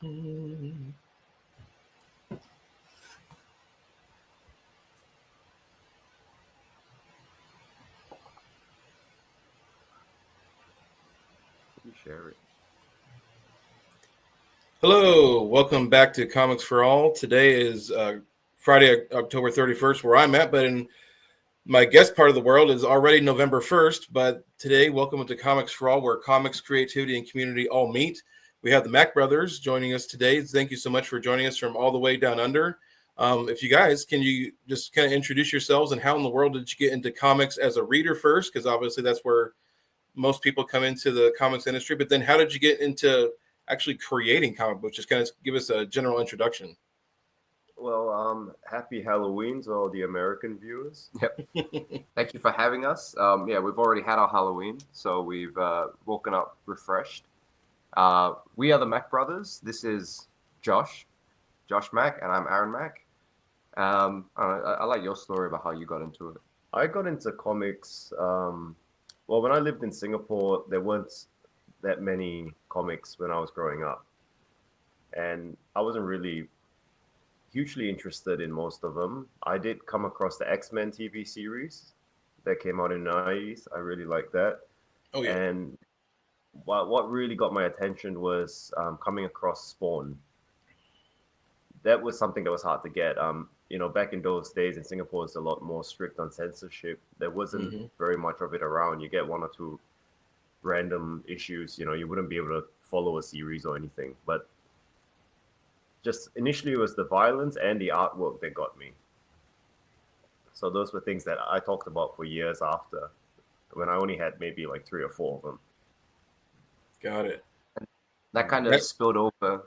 Let me share it. Hello, welcome back to Comics for All. Today is Friday, October 31st, where I'm at, but in my guest part of the world is already November 1st. But today, welcome to Comics for All, where comics, creativity, and community all meet. We have the Mak Brothers joining us today. Thank you so much for joining us from all the way down under. If you guys, can you just kind of introduce yourselves and how in the world did you get into comics as a reader first? Because obviously that's where most people come into the comics industry. But then how did you get into actually creating comic books? Just kind of give us a general introduction. Well, happy Halloween to all the American viewers. Yep. Thank you for having us. Yeah, we've already had our Halloween, so we've woken up refreshed. We are the Mak Brothers. This is Josh Mak, and I'm Aaron Mak. I like your story about how you got into it. I got into comics. Well, when I lived in Singapore, there weren't that many comics when I was growing up, and I wasn't really hugely interested in most of them. I did come across the X-Men TV series that came out in the 90s. I really liked that. Oh, yeah. And what really got my attention was coming across Spawn. That was something that was hard to get. Back in those days in Singapore, it's a lot more strict on censorship. There wasn't very much of it around. You get one or two random issues. You wouldn't be able to follow a series or anything. But just initially, it was the violence and the artwork that got me. So those were things that I talked about for years after, when I only had maybe like 3 or 4 of them. Got it. That kind of spilled over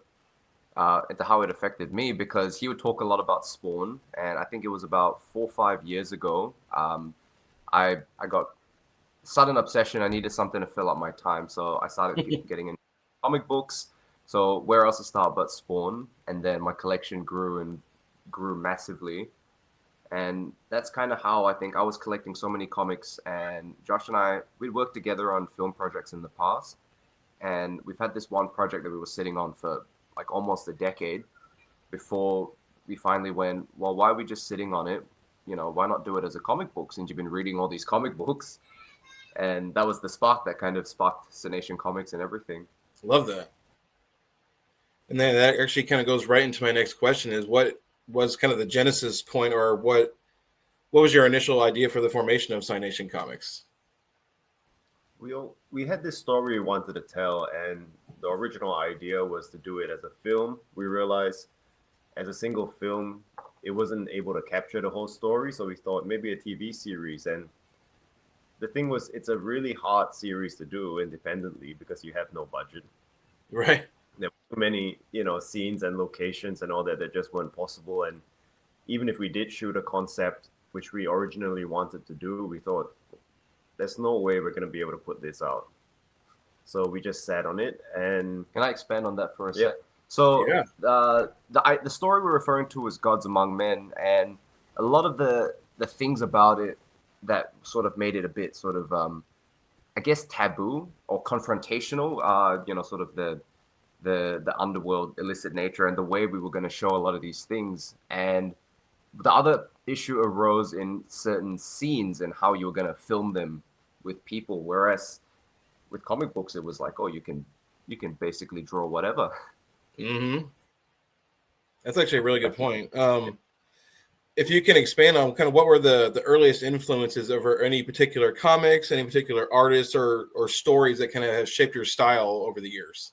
into how it affected me, because he would talk a lot about Spawn, and I think it was about 4 or 5 years ago. I got sudden obsession. I needed something to fill up my time, so I started getting into comic books. So where else to start but Spawn? And then my collection grew massively. And that's kind of how I think I was collecting so many comics. And Josh and I, we'd worked together on film projects in the past. And we've had this one project that we were sitting on for like almost a decade before we finally went, well, why are we just sitting on it? Why not do it as a comic book, since you've been reading all these comic books? And that was the spark that kind of sparked Cynation Comics and everything. Love that. And then that actually kind of goes right into my next question: is what was kind of the genesis point, or what was your initial idea for the formation of Cynation Comics? We had this story we wanted to tell, and the original idea was to do it as a film. We realized as a single film, it wasn't able to capture the whole story, so we thought maybe a TV series. And the thing was, it's a really hard series to do independently because you have no budget. Right. There were too many, scenes and locations and all that just weren't possible. And even if we did shoot a concept, which we originally wanted to do, we thought, there's no way we're going to be able to put this out. So we just sat on it. And can I expand on that for a sec? So yeah. The story we're referring to is Gods Among Men, and a lot of the things about it that sort of made it a bit sort of, I guess, taboo or confrontational, sort of the underworld illicit nature and the way we were going to show a lot of these things. And the other issue arose in certain scenes and how you were going to film them with people, whereas with comic books it was like, oh, you can basically draw whatever. That's actually a really good point. If you can expand on kind of what were the earliest influences over any particular comics, any particular artists or stories that kind of have shaped your style over the years.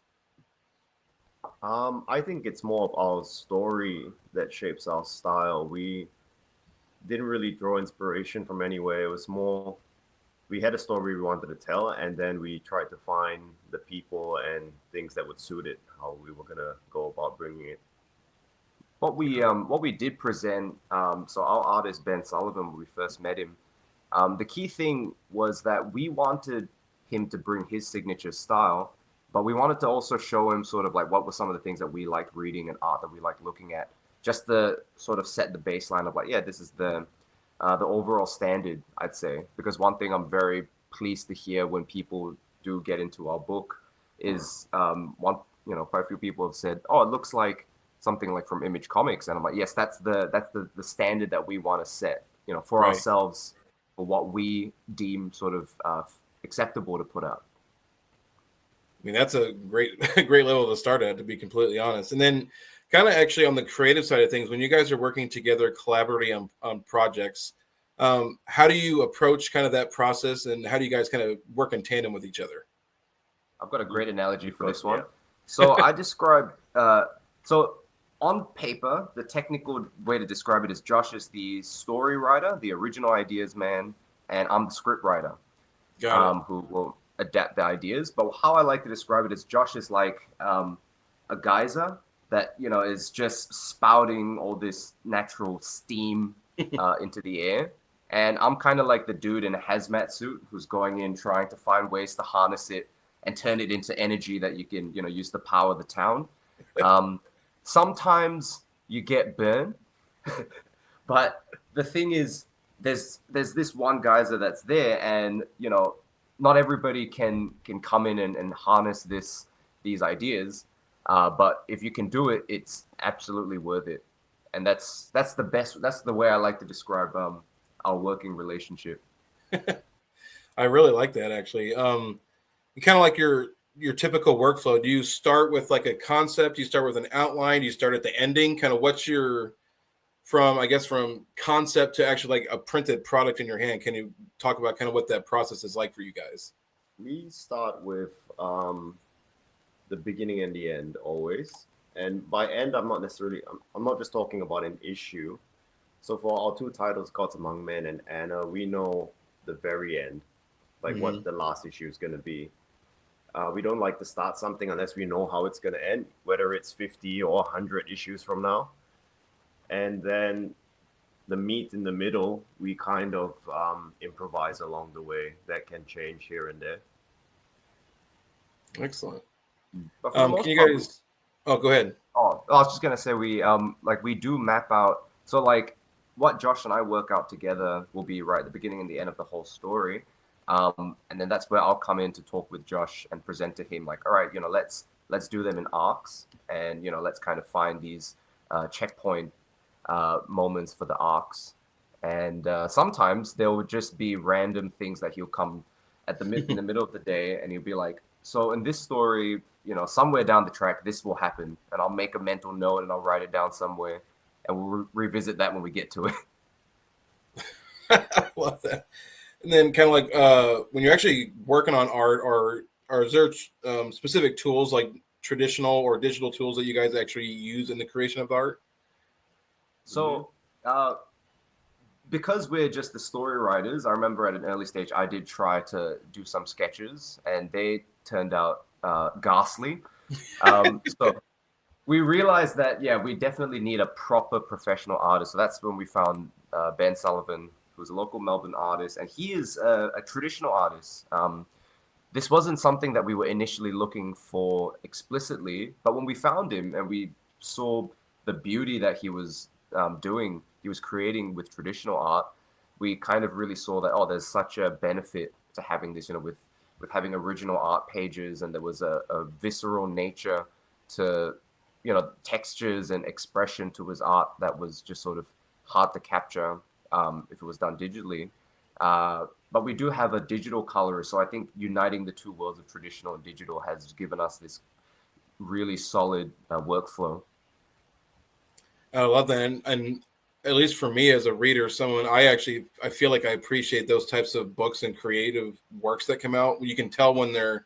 I think it's more of our story that shapes our style. We didn't really draw inspiration from anywhere. It was more, we had a story we wanted to tell, and then we tried to find the people and things that would suit it, how we were going to go about bringing it. What we did present, so our artist Ben Sullivan, when we first met him, the key thing was that we wanted him to bring his signature style, but we wanted to also show him sort of like what were some of the things that we liked reading and art that we liked looking at, just to sort of set the baseline of like, yeah, this is the overall standard, I'd say. Because one thing I'm very pleased to hear when people do get into our book is quite a few people have said, oh, it looks like something like from Image Comics, and I'm like, yes, that's the standard that we want to set, for Right. ourselves, for what we deem sort of acceptable to put out. I mean, that's a great great level to start at, to be completely honest. And then kind of actually on the creative side of things, when you guys are working together collaboratively on projects, how do you approach kind of that process, and how do you guys kind of work in tandem with each other? I've got a great analogy for this Yeah. one. So I describe, so on paper, the technical way to describe it is Josh is the story writer, the original ideas man, and I'm the script writer, who will adapt the ideas. But how I like to describe it is Josh is like a geyser that, is just spouting all this natural steam into the air. And I'm kind of like the dude in a hazmat suit who's going in trying to find ways to harness it and turn it into energy that you can, use to power the town. Sometimes you get burned, but the thing is, there's this one geyser that's there, and not everybody can come in and harness these ideas. But if you can do it, it's absolutely worth it, and that's the best. That's the way I like to describe our working relationship. I really like that, actually. Kind of like your typical workflow. Do you start with like a concept? Do you start with an outline? Do you start at the ending? Kind of what's your from concept to actually like a printed product in your hand? Can you talk about kind of what that process is like for you guys? We start with the beginning and the end always. And by end, I'm not just talking about an issue. So for our two titles, Gods Among Men and Anna, we know the very end, like what the last issue is going to be. We don't like to start something unless we know how it's going to end, whether it's 50 or 100 issues from now. And then the meat in the middle, we kind of improvise along the way. That can change here and there. Excellent. But Can you guys? Oh, go ahead. Oh, I was just gonna say we do map out. So like what Josh and I work out together will be right at the beginning and the end of the whole story. And then that's where I'll come in to talk with Josh and present to him like, all right, let's do them in arcs, and let's kind of find these checkpoint moments for the arcs. And sometimes there will just be random things that he'll come at in the middle of the day, and he'll be like, so in this story, somewhere down the track, this will happen, and I'll make a mental note and I'll write it down somewhere, and we'll revisit that when we get to it. I love that. And then kind of like when you're actually working on art, or is there specific tools like traditional or digital tools that you guys actually use in the creation of art? So because we're just the story writers, I remember at an early stage, I did try to do some sketches, and they turned out ghastly. So we realized that, we definitely need a proper professional artist. So that's when we found Ben Sullivan, who's a local Melbourne artist, and he is a traditional artist. This wasn't something that we were initially looking for explicitly, but when we found him and we saw the beauty that he was doing, he was creating with traditional art, we kind of really saw that, there's such a benefit to having this, with having original art pages, and there was a visceral nature to, textures and expression to his art that was just sort of hard to capture if it was done digitally. But we do have a digital colorist, so I think uniting the two worlds of traditional and digital has given us this really solid workflow. I love that, and at least for me as a reader, I feel like I appreciate those types of books and creative works that come out. You can tell when there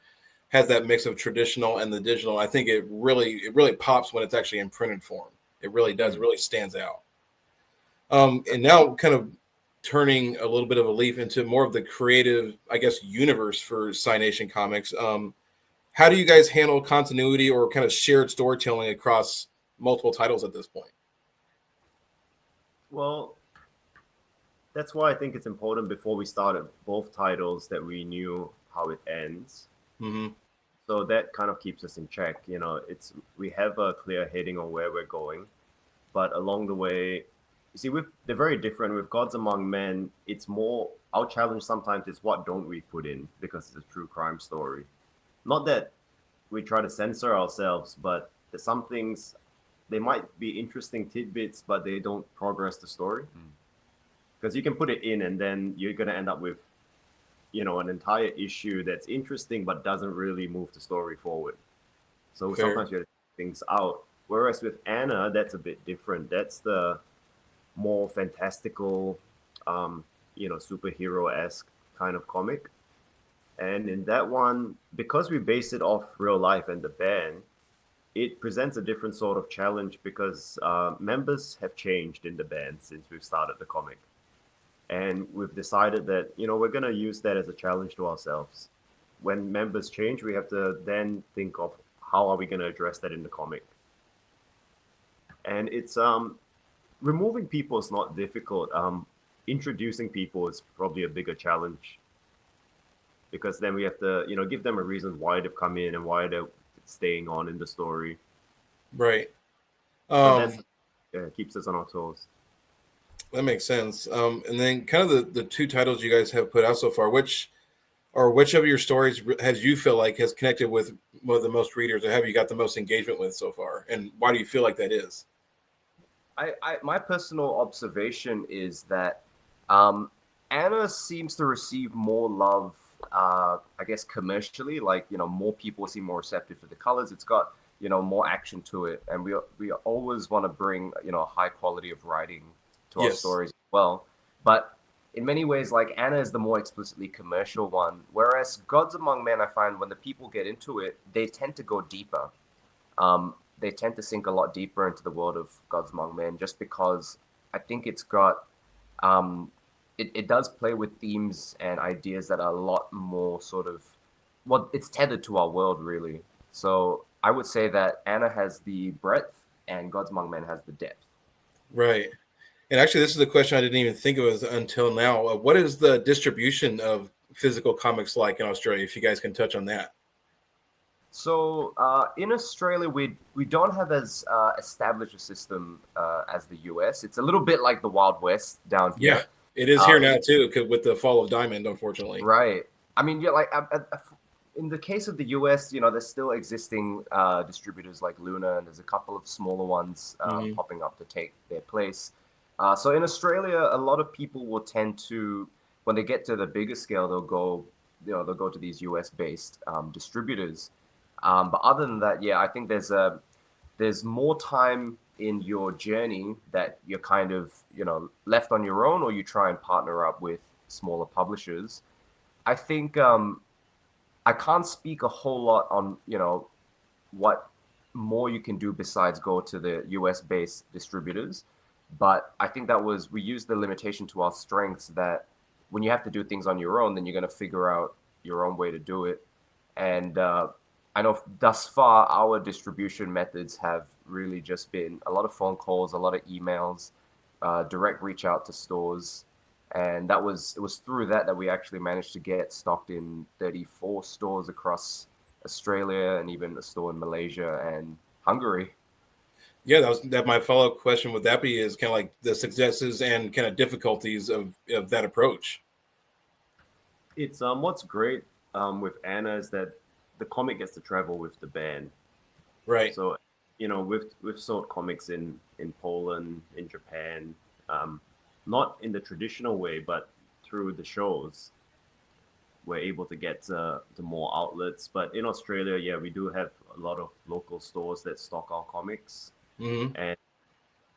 has that mix of traditional and the digital. I think it really pops when it's actually in printed form. It really does. It really stands out. And now kind of turning a little bit of a leaf into more of the creative, I guess, universe for Cynation Comics. How do you guys handle continuity or kind of shared storytelling across multiple titles at this point? Well, that's why I think it's important before we started both titles that we knew how it ends. Mm-hmm. So that kind of keeps us in check. We have a clear heading on where we're going, but along the way, you see, they're very different. With Gods Among Men, it's more, our challenge sometimes is what don't we put in, because it's a true crime story. Not that we try to censor ourselves, but some things, they might be interesting tidbits, but they don't progress the story. Because you can put it in and then you're going to end up with, an entire issue that's interesting but doesn't really move the story forward. So Fair. sometimes you have to take things out. Whereas with Anna, that's a bit different. That's the more fantastical, superhero-esque kind of comic. And in that one, because we base it off real life and the band, it presents a different sort of challenge because members have changed in the band since we've started the comic. And we've decided that, we're going to use that as a challenge to ourselves. When members change, we have to then think of how are we going to address that in the comic. And it's removing people is not difficult. Introducing people is probably a bigger challenge because then we have to, give them a reason why they've come in and why they're staying on in the story. Right. It keeps us on our toes. That makes sense. And then kind of the two titles you guys have put out so far, which of your stories has you feel like has connected with one of the most readers, or have you got the most engagement with so far? And why do you feel like that is? My personal observation is that Anna seems to receive more love, I guess, commercially. Like, more people seem more receptive to the colors. It's got, more action to it. And we always want to bring, a high quality of writing to our stories as well. But in many ways, like, Anna is the more explicitly commercial one. Whereas Gods Among Men, I find when the people get into it, they tend to go deeper. They tend to sink a lot deeper into the world of Gods Among Men just because I think it's got, it does play with themes and ideas that are a lot more sort of, well, it's tethered to our world, really. So I would say that Anna has the breadth and Gods Among Men has the depth. Right. And actually, this is a question I didn't even think of until now. What is the distribution of physical comics like in Australia, if you guys can touch on that? So in Australia, we don't have as established a system as the US. It's a little bit like the Wild West down here. Yeah, it is here now too, with the fall of Diamond, unfortunately. Right. I mean, yeah, like in the case of the US, there's still existing distributors like Luna, and there's a couple of smaller ones popping up to take their place. So in Australia, a lot of people will tend to, when they get to the bigger scale, they'll go to these US-based distributors. But other than that, yeah, I think there's more time in your journey that you're kind of, left on your own, or you try and partner up with smaller publishers. I think I can't speak a whole lot on, what more you can do besides go to the US-based distributors. But I think we used the limitation to our strengths, that when you have to do things on your own, then you're going to figure out your own way to do it. And I know thus far our distribution methods have really just been a lot of phone calls, a lot of emails, direct reach out to stores. And it was through that we actually managed to get stocked in 34 stores across Australia and even a store in Malaysia and Hungary. Yeah, that my follow-up question would that be is kind of like the successes and kind of difficulties of that approach. It's what's great with Anna is that the comic gets to travel with the band. Right. So, we've sold comics in Poland, in Japan, not in the traditional way, but through the shows, we're able to get to more outlets. But in Australia, yeah, we do have a lot of local stores that stock our comics. Mm-hmm. And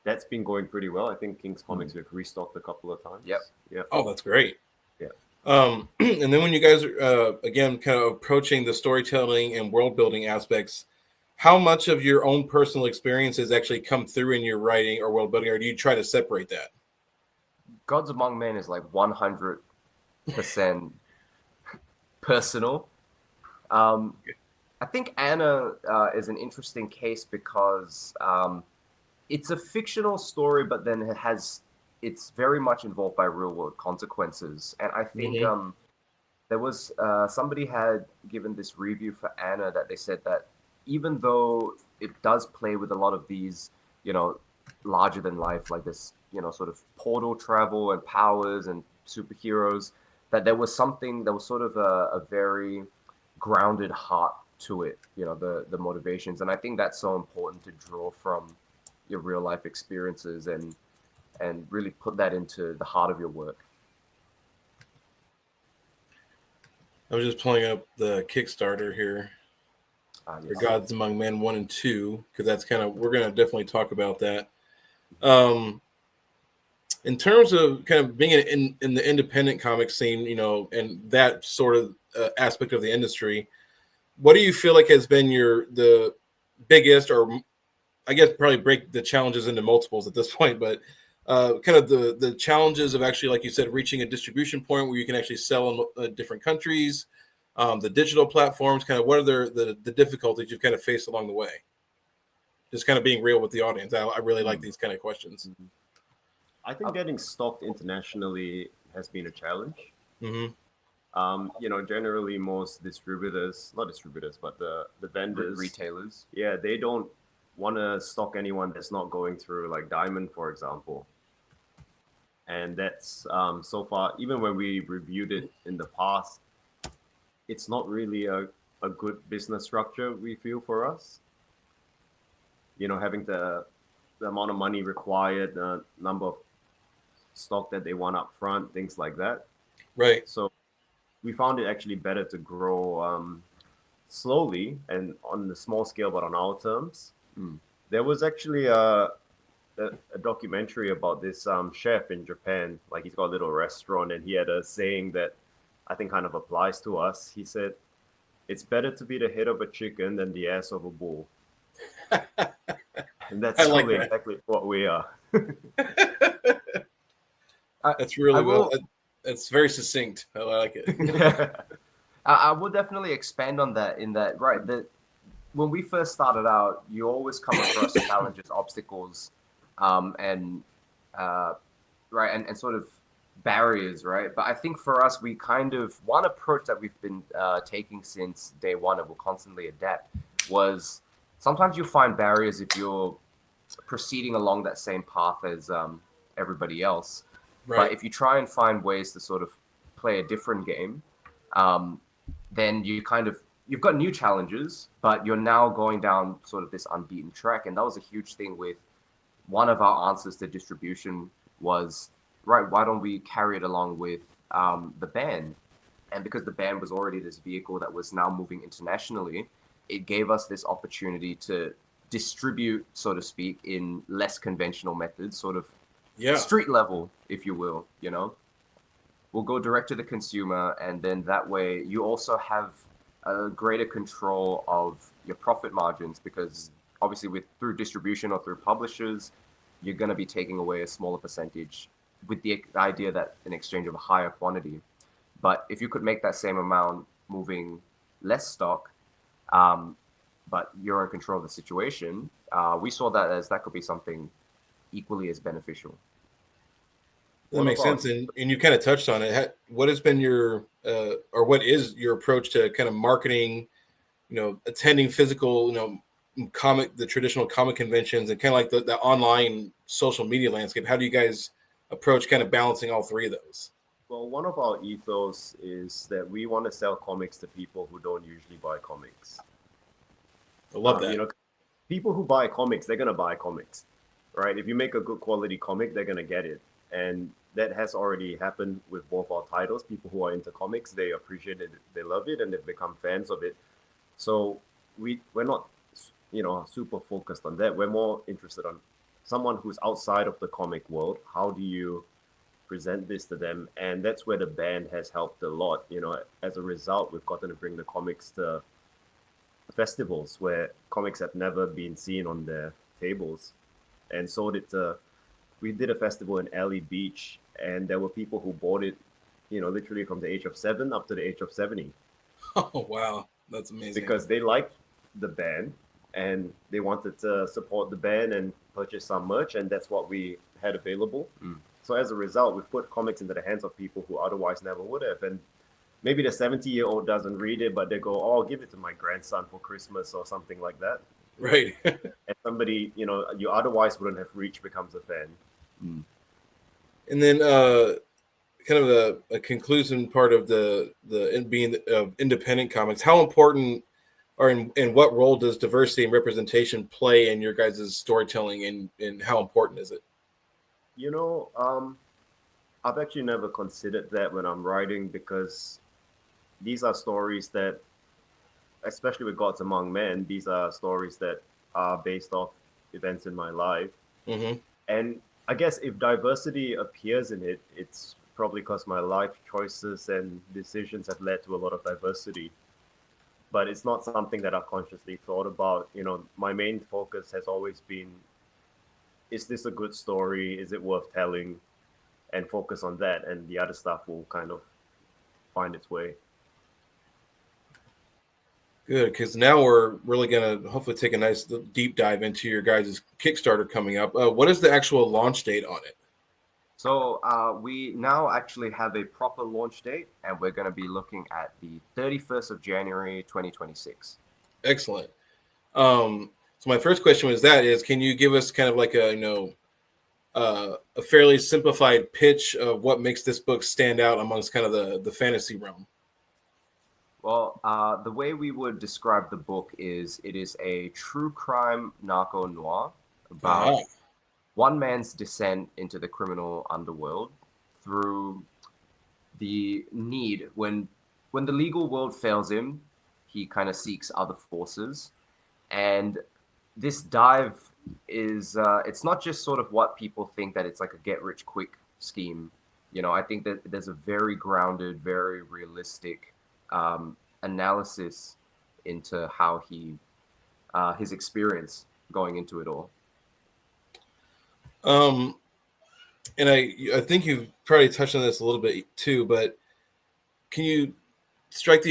that's been going pretty well. I think King's Comics we've restocked a couple of times. Yep. Yeah. Oh, that's great. Yeah. And then when you guys are again kind of approaching the storytelling and world building aspects, how much of your own personal experiences actually come through in your writing or world building, or do you try to separate that? Gods Among Men is like 100% personal. I think Anna is an interesting case because it's a fictional story, but then it's very much involved by real world consequences. And I think there was somebody had given this review for Anna that they said that even though it does play with a lot of these, larger than life, like this, sort of portal travel and powers and superheroes, that there was something that was sort of a very grounded heart to it, the motivations. And I think that's so important to draw from your real life experiences and really put that into the heart of your work. I was just pulling up the Kickstarter here. Yes. For Gods Among Men 1 and 2, because that's we're going to definitely talk about that. In terms of kind of being in the independent comic scene, and that sort of aspect of the industry, what do you feel like has been the biggest, or I guess probably break the challenges into multiples at this point, but kind of the challenges of actually, like you said, reaching a distribution point where you can actually sell in different countries, the digital platforms, kind of what are the difficulties you've kind of faced along the way? Just kind of being real with the audience. I really like these kind of questions. I think getting stocked internationally has been a challenge. Mm-hmm. Generally most not distributors, but the vendors, retailers. Yeah, they don't want to stock anyone that's not going through like Diamond, for example. And that's so far, even when we reviewed it in the past, it's not really a good business structure, we feel, for us. Having the amount of money required, the number of stock that they want up front, things like that. Right. So we found it actually better to grow slowly and on the small scale, but on our terms. There was actually a documentary about this chef in Japan. Like, he's got a little restaurant, and he had a saying that I think kind of applies to us. He said, "It's better to be the head of a chicken than the ass of a bull." And that's exactly what we are. That's really well. That's very succinct. I like it. I will definitely expand on that. In that, right, that when we first started out, you always come across challenges, obstacles, and sort of barriers, right? But I think for us, we kind of, one approach that we've been taking since day one, and will constantly adapt, was sometimes you find barriers if you're proceeding along that same path as everybody else. Right. But if you try and find ways to sort of play a different game, then you've got new challenges, but you're now going down sort of this unbeaten track. And that was a huge thing with one of our answers to distribution was, right, why don't we carry it along with the band? And because the band was already this vehicle that was now moving internationally, it gave us this opportunity to distribute, so to speak, in less conventional methods, sort of street level, if you will. We'll go direct to the consumer, and then that way you also have a greater control of your profit margins, because obviously through distribution or through publishers, you're going to be taking away a smaller percentage with the idea that in exchange of a higher quantity. But if you could make that same amount moving less stock, but you're in control of the situation, we saw that could be something equally as beneficial. That makes sense. And you kind of touched on it. What has been your, or what is your approach to kind of marketing, attending physical, the traditional comic conventions, and kind of like the online social media landscape? How do you guys approach kind of balancing all three of those? Well, one of our ethos is that we want to sell comics to people who don't usually buy comics. I love that. People who buy comics, they're going to buy comics, right? If you make a good quality comic, they're going to get it. And that has already happened with both our titles. People who are into comics, they appreciate it, they love it, and they've become fans of it. So we're not, super focused on that. We're more interested on someone who's outside of the comic world. How do you present this to them? And that's where the band has helped a lot. As a result, we've gotten to bring the comics to festivals where comics have never been seen on their tables. And so we did a festival in Alley Beach, and there were people who bought it, literally from the age of 7 up to the age of 70. Oh, wow. That's amazing. Because they liked the band and they wanted to support the band and purchase some merch, and that's what we had available. So as a result, we've put comics into the hands of people who otherwise never would have. And maybe the 70-year-old doesn't read it, but they go, "Oh, I'll give it to my grandson for Christmas," or something like that. Right. And somebody, you otherwise wouldn't have reached becomes a fan. And then kind of a conclusion part of the being independent comics. How important or in what role does diversity and representation play in your guys' storytelling, and how important is it? You know, I've actually never considered that when I'm writing, because these are stories that, especially with Gods Among Men, these are stories that are based off events in my life. Mm-hmm. And I guess if diversity appears in it, it's probably because my life choices and decisions have led to a lot of diversity. But it's not something that I've consciously thought about. You know, my main focus has always been, is this a good story? Is it worth telling? And focus on that, and the other stuff will kind of find its way. Good, because now we're really going to hopefully take a nice deep dive into your guys' Kickstarter coming up. What is the actual launch date on it? So we now actually have a proper launch date, and we're going to be looking at the 31st of January, 2026. Excellent. So my first question is, can you give us kind of like a fairly simplified pitch of what makes this book stand out amongst kind of the fantasy realm? Well, the way we would describe the book is it is a true crime narco noir about one man's descent into the criminal underworld through the need when the legal world fails him, he kind of seeks other forces. And this dive is it's not just sort of what people think, that it's like a get rich quick scheme. You know, I think that there's a very grounded, very realistic analysis into how he his experience going into it all. And I think you've probably touched on this a little bit too, but can you strike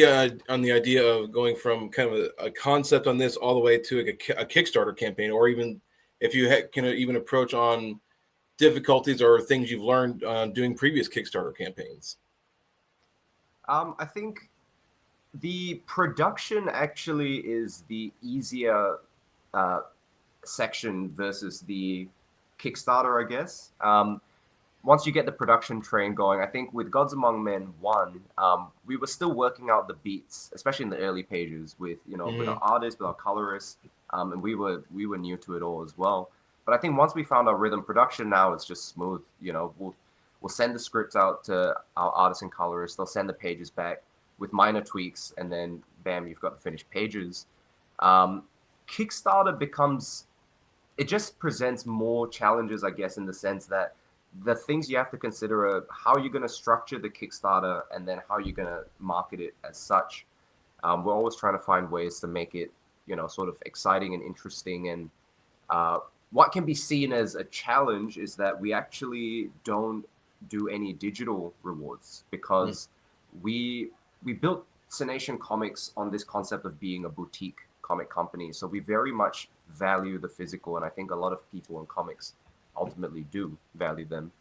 on the idea of going from kind of a concept on this all the way to a Kickstarter campaign, or even if you can even approach on difficulties or things you've learned doing previous Kickstarter campaigns? I think the production actually is the easier section versus the Kickstarter, I guess. Once you get the production train going, I think with Gods Among Men 1, we were still working out the beats, especially in the early pages with, with our artists, with our colorists, and we were new to it all as well. But I think once we found our rhythm, production now is just smooth. We'll send the scripts out to our artists and colorists. They'll send the pages back with minor tweaks, and then bam, you've got the finished pages. Kickstarter it just presents more challenges, I guess, in the sense that the things you have to consider are how you're going to structure the Kickstarter, and then how you're going to market it as such. We're always trying to find ways to make it, sort of exciting and interesting. And what can be seen as a challenge is that we actually don't do any digital rewards, because we built Cynation Comics on this concept of being a boutique comic company. So we very much value the physical, and I think a lot of people in comics ultimately do value them.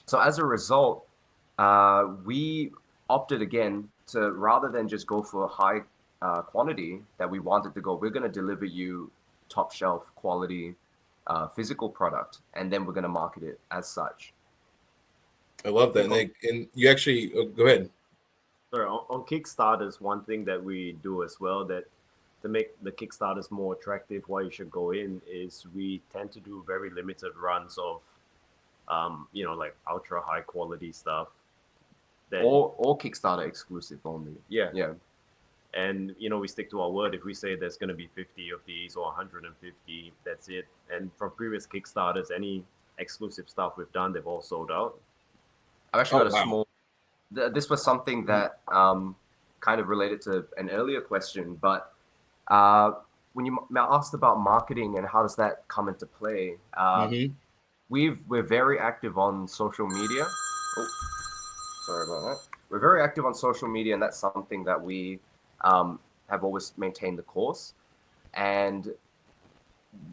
So as a result, we opted again to, rather than just go for a high quantity that we wanted to go, we're going to deliver you top shelf quality physical product, and then we're going to market it as such. I love that. And you actually go ahead. Sorry, on Kickstarters, one thing that we do as well, that to make the Kickstarters more attractive, why you should go in, is we tend to do very limited runs of, like ultra high quality stuff. Or Kickstarter exclusive only. Yeah. And, we stick to our word. If we say there's going to be 50 of these or 150, that's it. And from previous Kickstarters, any exclusive stuff we've done, they've all sold out. I've actually got a small... This was something that kind of related to an earlier question, but when you asked about marketing and how does that come into play, we're very active on social media. Oh, sorry about that. We're very active on social media, and that's something that we have always maintained the course. And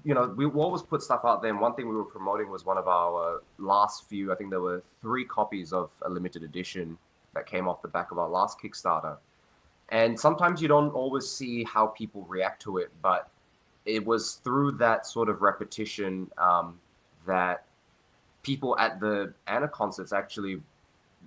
we always put stuff out there. And one thing we were promoting was one of our last few, I think there were 3 copies of a limited edition that came off the back of our last Kickstarter. And sometimes you don't always see how people react to it, but it was through that sort of repetition that people at the Anna concerts actually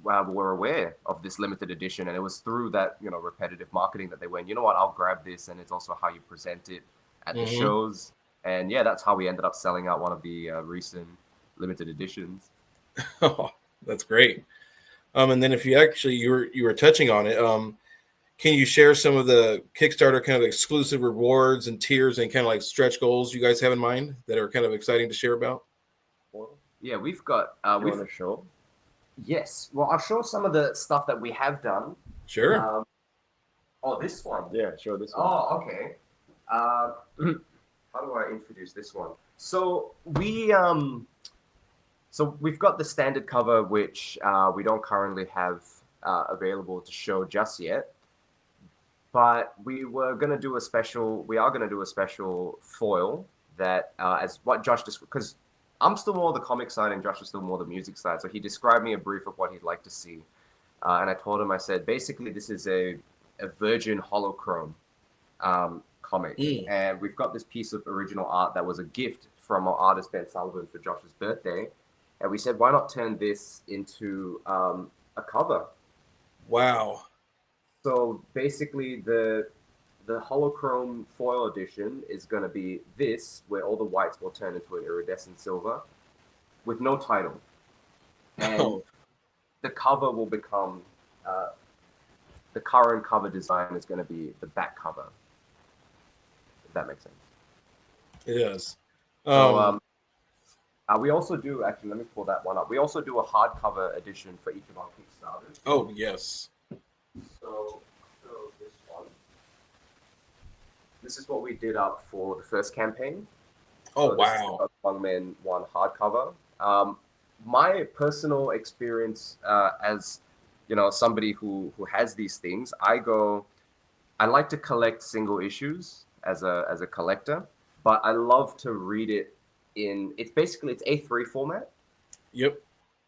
were aware of this limited edition, and it was through that repetitive marketing that they went, you know what, I'll grab this, and it's also how you present it at the shows, and yeah, that's how we ended up selling out one of the recent limited editions. Oh, that's great. And then if you actually you were touching on it, can you share some of the Kickstarter kind of exclusive rewards and tiers and kind of like stretch goals you guys have in mind that are kind of exciting to share about? Yeah, we've got. You want to show? Yes. Well, I'll show some of the stuff that we have done. Sure. This one. Yeah, show this one. Oh, okay. How do I introduce this one? So we've got the standard cover, which we don't currently have available to show just yet. But we are going to do a special foil that, as what Josh described, because I'm still more the comic side and Josh is still more the music side. So he described me a brief of what he'd like to see. And I told him, I said, basically, this is a virgin holochrome comic. And we've got this piece of original art that was a gift from our artist, Ben Sullivan, for Josh's birthday. And we said, why not turn this into a cover? Wow. So basically, the holochrome foil edition is going to be this, where all the whites will turn into an iridescent silver, with no title, and the cover will become the current cover design is going to be the back cover. If that makes sense. It does. We also do actually. Let me pull that one up. We also do a hardcover edition for each of our Kickstarters. Oh yes. So this one. This is what we did up for the first campaign. Oh, so wow. Among Men 1 hardcover. My personal experience as somebody who has these things, I like to collect single issues as a collector, but I love to read it it's A3 format. Yep.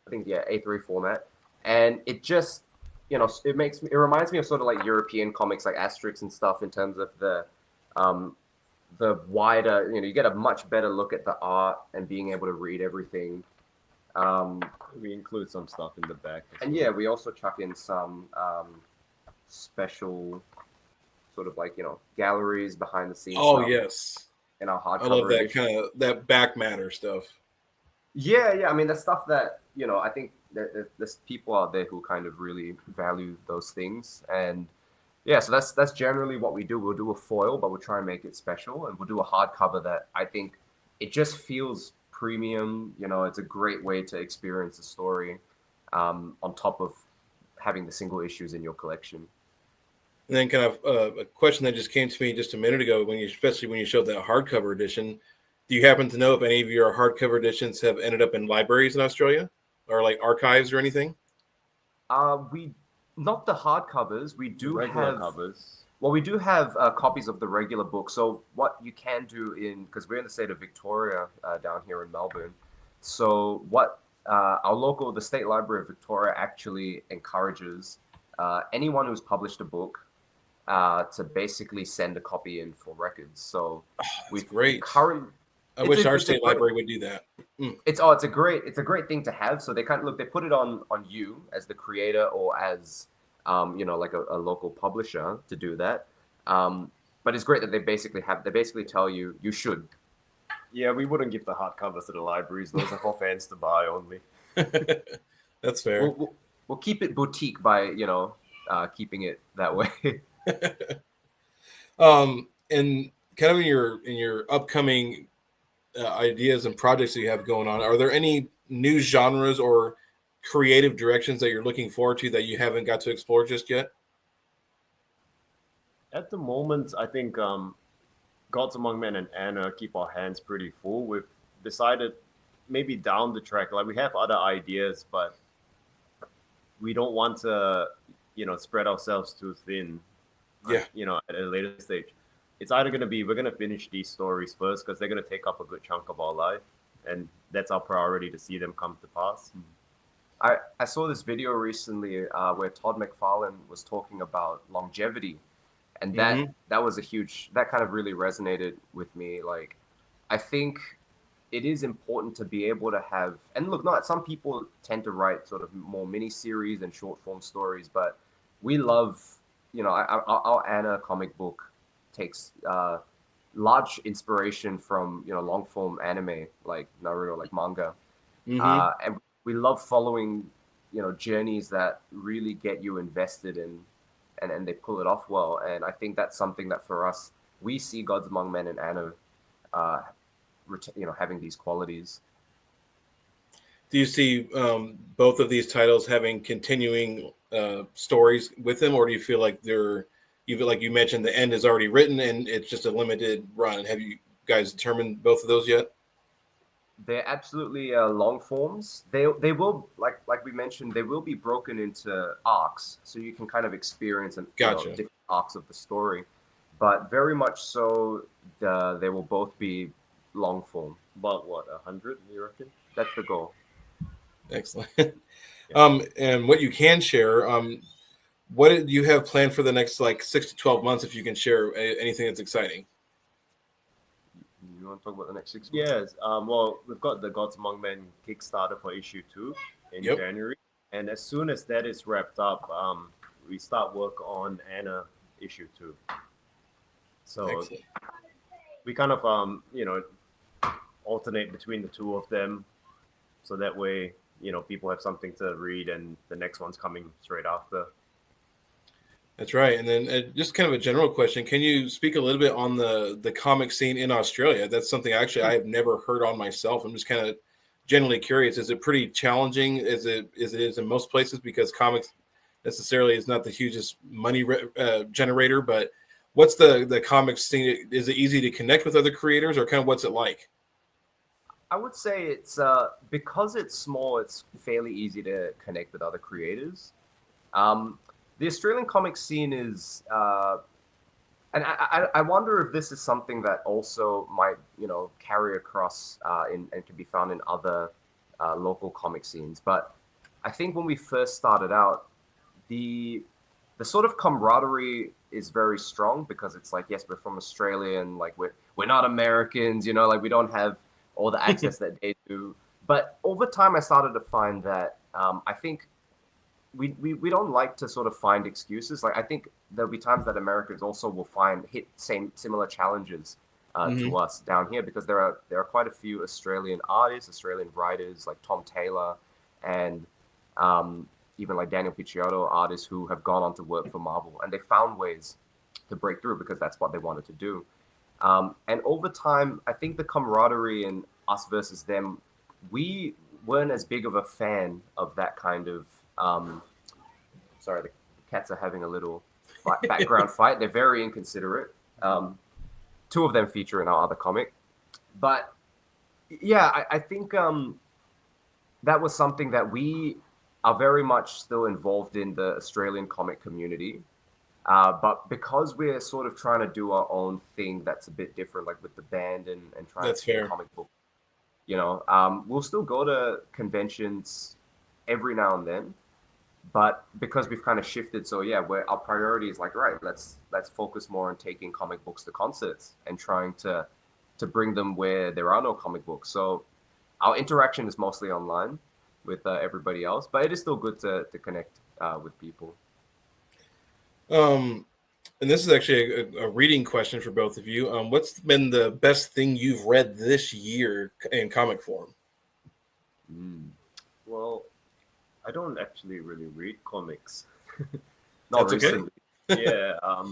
I think A3 format, and it just it reminds me of sort of like European comics like Asterix and stuff in terms of the wider, you get a much better look at the art and being able to read everything. We include some stuff in the back. And yeah, we also chuck in some special sort of like, galleries behind the scenes. Oh, yes. In our hardcover. I love that edition. kind of that back matter stuff. Yeah. I mean, that's stuff that, I think there's people out there who kind of really value those things. And yeah, so that's generally what we do. We'll do a foil, but we'll try and make it special. And we'll do a hardcover that I think it just feels premium. It's a great way to experience the story on top of having the single issues in your collection. And then kind of a question that just came to me just a minute ago, especially when you showed that hardcover edition, do you happen to know if any of your hardcover editions have ended up in libraries in Australia or like archives or anything? Not the hardcovers. We do regular have covers. Well, we do have copies of the regular book. So what you can do because we're in the state of Victoria down here in Melbourne. So what the State Library of Victoria actually encourages anyone who's published a book to basically send a copy in for records. So that's great. I wish our state library would do that. It's a great thing to have. So they they put it on you as the creator or as like a local publisher to do that. But it's great that they basically tell you should. Yeah, we wouldn't give the hardcovers to the libraries. Those are for fans to buy only. That's fair. We'll keep it boutique by keeping it that way. And kind of in your upcoming ideas and projects that you have going on, are there any new genres or creative directions that you're looking forward to that you haven't got to explore just yet? At the moment, I think Gods Among Men and Anna keep our hands pretty full. We've decided maybe down the track, like we have other ideas, but we don't want to, spread ourselves too thin. Yeah. At a later stage. It's either going to be we're going to finish these stories first because they're going to take up a good chunk of our life, and that's our priority to see them come to pass. I saw this video recently where Todd McFarlane was talking about longevity, and that was that kind of really resonated with me. Like, I think it is important to be able to have, and look, not some people tend to write sort of more mini series and short form stories, but we love, our Anna comic book takes large inspiration from long form anime like Naruto, like manga, and we love following journeys that really get you invested in, and they pull it off well. And I think that's something that for us, we see Gods Among Men and Anna, having these qualities. Do you see both of these titles having continuing stories with them, or do you feel like like you mentioned, the end is already written and it's just a limited run? Have you guys determined both of those yet? They're absolutely long forms. They will, like we mentioned, they will be broken into arcs, so you can kind of experience different arcs of the story. But very much so, they will both be long form. About what, 100, you reckon? That's the goal. Excellent. And what you can share, what do you have planned for the next 6 to 12 months? If you can share anything that's exciting. You want to talk about the next 6 months? Yes. Well, we've got the Gods Among Men Kickstarter for issue 2 in January, and as soon as that is wrapped up, we start work on Anna issue 2. So excellent. We kind of alternate between the two of them, so that way people have something to read, and the next one's coming straight after. That's right. And then just kind of a general question, can you speak a little bit on the comic scene in Australia? That's something actually I have never heard on myself. I'm just kind of generally curious. Is it pretty challenging as it is in most places, because comics necessarily is not the hugest money generator, but what's the comics scene? Is it easy to connect with other creators, or kind of what's it like? I would say it's because it's small, it's fairly easy to connect with other creators. The Australian comic scene is, and I wonder if this is something that also might, carry across and can be found in other local comic scenes. But I think when we first started out, the sort of camaraderie is very strong, because it's like, yes, we're from Australia, and like we're not Americans, like we don't have all the access that they do. But over time, I started to find that I think we don't like to sort of find excuses. Like, I think there'll be times that Americans also will hit similar challenges to us down here, because there are quite a few Australian artists, Australian writers like Tom Taylor, and even like Daniel Picciotto, artists who have gone on to work for Marvel, and they found ways to break through because that's what they wanted to do. And over time, I think the camaraderie and us versus them, we weren't as big of a fan of that kind of. Sorry, the cats are having a little background fight. They're very inconsiderate. Two of them feature in our other comic. But yeah, I think that was something that we are very much still involved in the Australian comic community. But because we're sort of trying to do our own thing that's a bit different, like with the band and trying that's to do fair. comic book, we'll still go to conventions every now and then. But because we've kind of shifted, so yeah, where our priority is like, right, let's focus more on taking comic books to concerts and trying to bring them where there are no comic books. So our interaction is mostly online with everybody else, but it is still good to connect with people. And this is actually a reading question for both of you. What's been the best thing you've read this year in comic form? Well, I don't actually really read comics. Not recently. Okay. Yeah.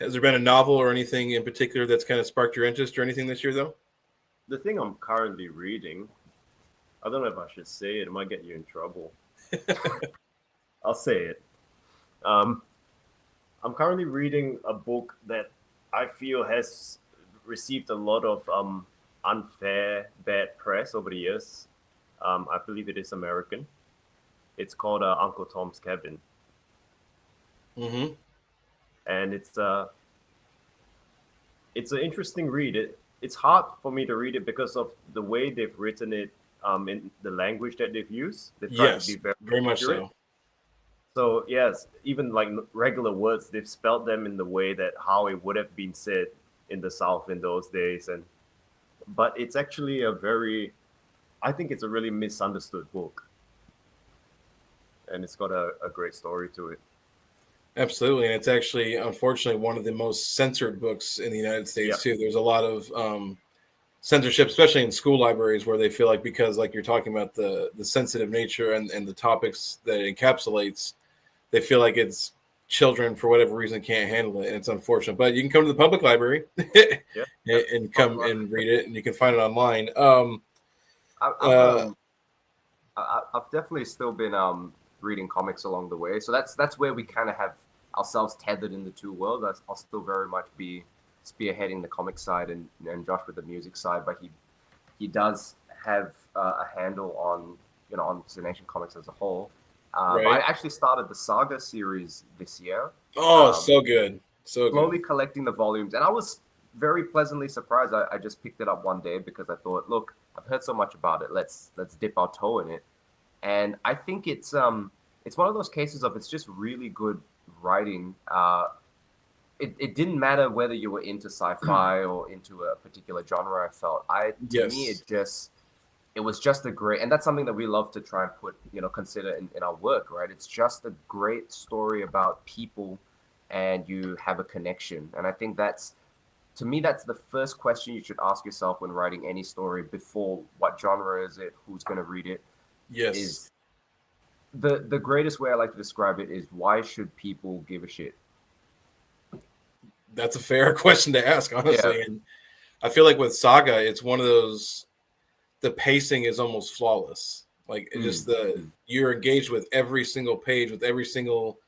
Has there been a novel or anything in particular that's kind of sparked your interest or anything this year, though? The thing I'm currently reading, I don't know if I should say it. It might get you in trouble. I'll say it. I'm currently reading a book that I feel has received a lot of unfair, bad press over the years. I believe it is American. It's called Uncle Tom's Cabin. Mm-hmm. And it's an interesting read. It's hard for me to read it because of the way they've written it, in the language that they've used. They've tried to be very much so. So yes, even like regular words, they've spelled them in the way that how it would have been said in the South in those days. And but it's actually I think it's a really misunderstood book. And it's got a great story to it. Absolutely, and it's actually, unfortunately, one of the most censored books in the United States too. There's a lot of censorship, especially in school libraries, where they feel like, because, like you're talking about, the sensitive nature and the topics that it encapsulates, they feel like it's children for whatever reason can't handle it, and it's unfortunate. But you can come to the public library and come and read it, and you can find it online. I've definitely still been reading comics along the way, so that's where we kind of have ourselves tethered in the two worlds. I'll still very much be spearheading the comic side and Josh with the music side, but he does have a handle on on Cynation Comics as a whole. Right. But I actually started the Saga series this year. Oh, so good. So slowly good. collecting the volumes, and I was very pleasantly surprised. I just picked it up one day because I thought, look, I've heard so much about it. Let's dip our toe in it. And I think it's one of those cases of it's just really good writing. It didn't matter whether you were into sci-fi or into a particular genre. I felt to me it was just a great, and that's something that we love to try and put consider in our work, right? It's just a great story about people, and you have a connection. And I think to me that's the first question you should ask yourself when writing any story before what genre is it, who's going to read it. Yes. Is the greatest way I like to describe it is, why should people give a shit? That's a fair question to ask, honestly. And I feel like with Saga, it's one of those, the pacing is almost flawless. Like just you're engaged with every single page, with every single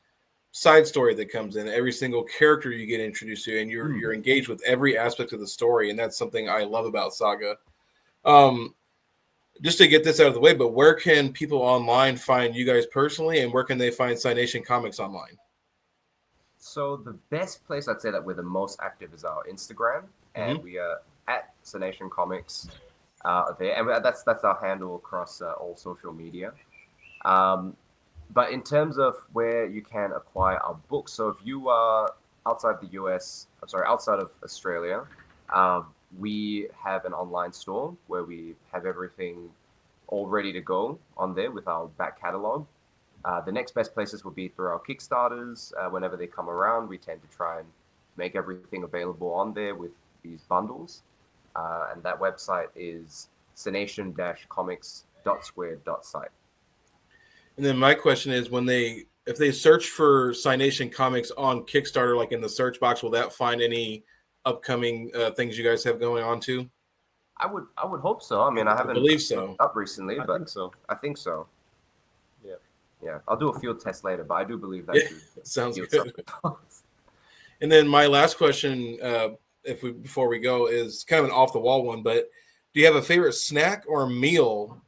side story that comes in, every single character you get introduced to, and you're engaged with every aspect of the story. And that's something I love about Saga. Just to get this out of the way, but where can people online find you guys personally, and where can they find Cynation Comics online? So the best place I'd say that we're the most active is our Instagram, and we are at Cynation Comics there, and that's our handle across all social media. But in terms of where you can acquire our books, so if you are outside of Australia, we have an online store where we have everything all ready to go on there with our back catalog. The next best places will be through our Kickstarters. Whenever they come around, we tend to try and make everything available on there with these bundles. And that website is cynation-comics.squared.site. And then my question is, if they search for Cynation Comics on Kickstarter, like in the search box, will that find any upcoming things you guys have going on too? I would hope so. I mean, I haven't believe so up recently, but I think so. Yeah. I'll do a field test later, but I do believe that sounds good. And then my last question, before we go, is kind of an off the wall one, but do you have a favorite snack or meal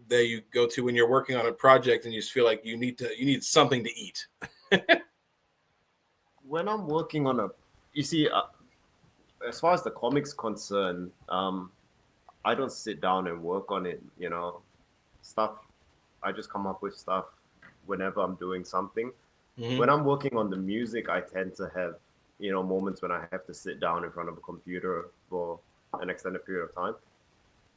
that you go to when you're working on a project and you just feel like you need something to eat? When I'm working on as far as the comics concerned, I don't sit down and work on it, stuff. I just come up with stuff whenever I'm doing something. When I'm working on the music, I tend to have, moments when I have to sit down in front of a computer for an extended period of time.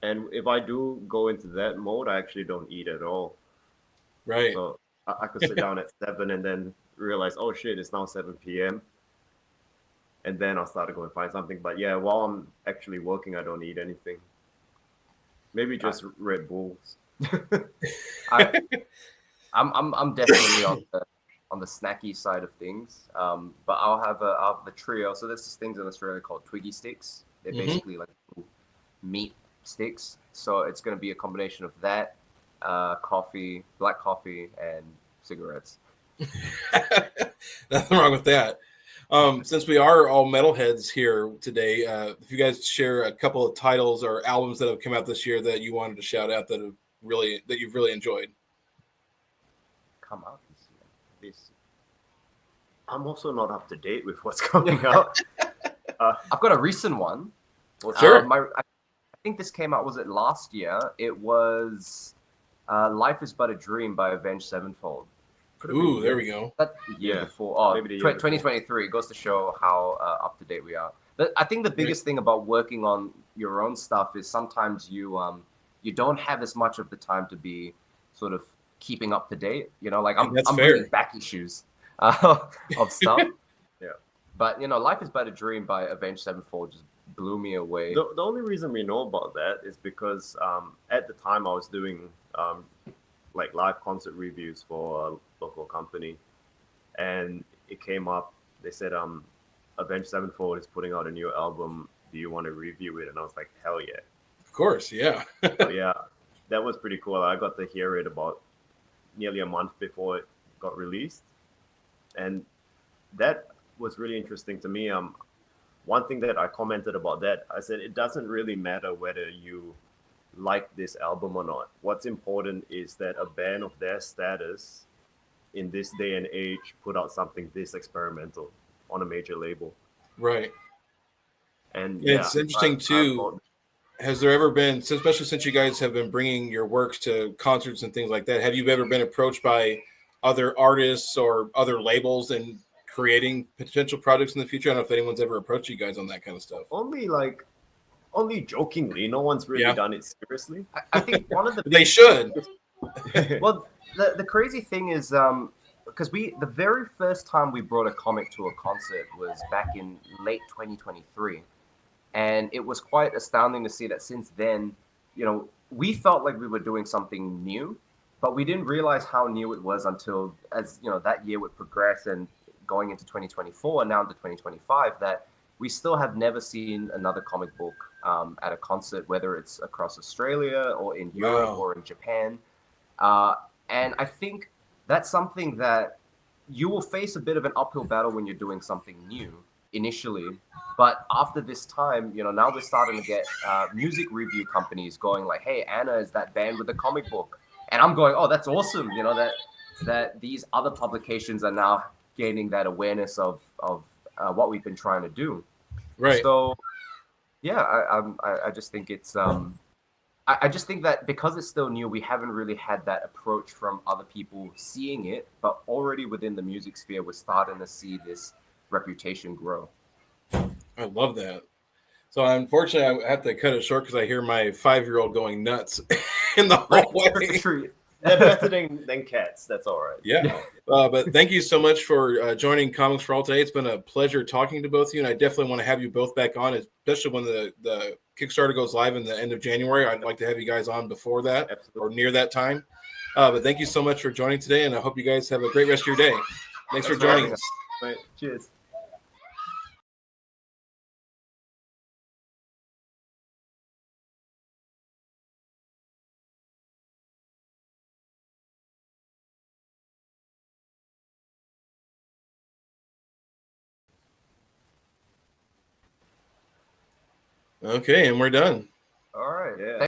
And if I do go into that mode, I actually don't eat at all. Right. So I could sit down at 7 and then realize, oh shit, it's now 7 p.m. And then I'll start to go and find something. But yeah, while I'm actually working, I don't eat anything. Maybe just Red Bulls. I'm definitely on the snacky side of things. But I'll have the trio. So there's these things in Australia called Twiggy sticks. They're basically like meat sticks. So it's going to be a combination of that, coffee, black coffee, and cigarettes. Nothing wrong with that. Since we are all metalheads here today, if you guys share a couple of titles or albums that have come out this year that you wanted to shout out that you've really enjoyed. Come out this. I'm also not up to date with what's coming out. I've got a recent one. Sure. I think this came out, was it last year? It was Life is But a Dream by Avenged Sevenfold. Ooh, there we go. That year before. Oh, maybe 2023. It goes to show how up to date we are. But I think the biggest thing about working on your own stuff is sometimes you don't have as much of the time to be sort of keeping up to date. You know, like I'm bringing back issues of stuff. Yeah. But Life is But a Dream by Avenged Sevenfold just blew me away. The only reason we know about that is because at the time I was doing like live concert reviews for a local company, and it came up. They said Avenged Sevenfold is putting out a new album. Do you want to review it? And I was like, hell yeah. Of course, yeah. So yeah, that was pretty cool. I got to hear it about nearly a month before it got released, and that was really interesting to me. One thing that I commented about that, I said it doesn't really matter whether you like this album or not. What's important is that a band of their status in this day and age put out something this experimental on a major label. Right. And it's interesting too. Has there ever been, especially since you guys have been bringing your works to concerts and things like that, have you ever been approached by other artists or other labels and creating potential projects in the future? I don't know if anyone's ever approached you guys on that kind of stuff. Only jokingly. No one's really done it seriously. I think one of the they should. Well, the crazy thing is, because the very first time we brought a comic to a concert was back in late 2023, and it was quite astounding to see that since then, we felt like we were doing something new, but we didn't realize how new it was until, as that year would progress and going into 2024 and now into 2025, that we still have never seen another comic book at a concert, whether it's across Australia or in Europe or in Japan. And I think that's something that you will face a bit of an uphill battle when you're doing something new initially. But after this time, now we're starting to get music review companies going like, hey, Anna is that band with the comic book. And I'm going, oh, that's awesome. That these other publications are now gaining that awareness of what we've been trying to do. Right. So, yeah, I just think it's I just think that because it's still new, we haven't really had that approach from other people seeing it, but already within the music sphere, we're starting to see this reputation grow. I love that. So unfortunately, I have to cut it short because I hear my 5-year-old going nuts in the hallway. They're better than cats. That's all right. Yeah. But thank you so much for joining Comics for All today. It's been a pleasure talking to both of you, and I definitely want to have you both back on, especially when the Kickstarter goes live in the end of January. I'd like to have you guys on before that. Absolutely. Or near that time. But thank you so much for joining today, and I hope you guys have a great rest of your day. Thanks for joining us. Right. Cheers. Okay, and we're done. All right. Yeah.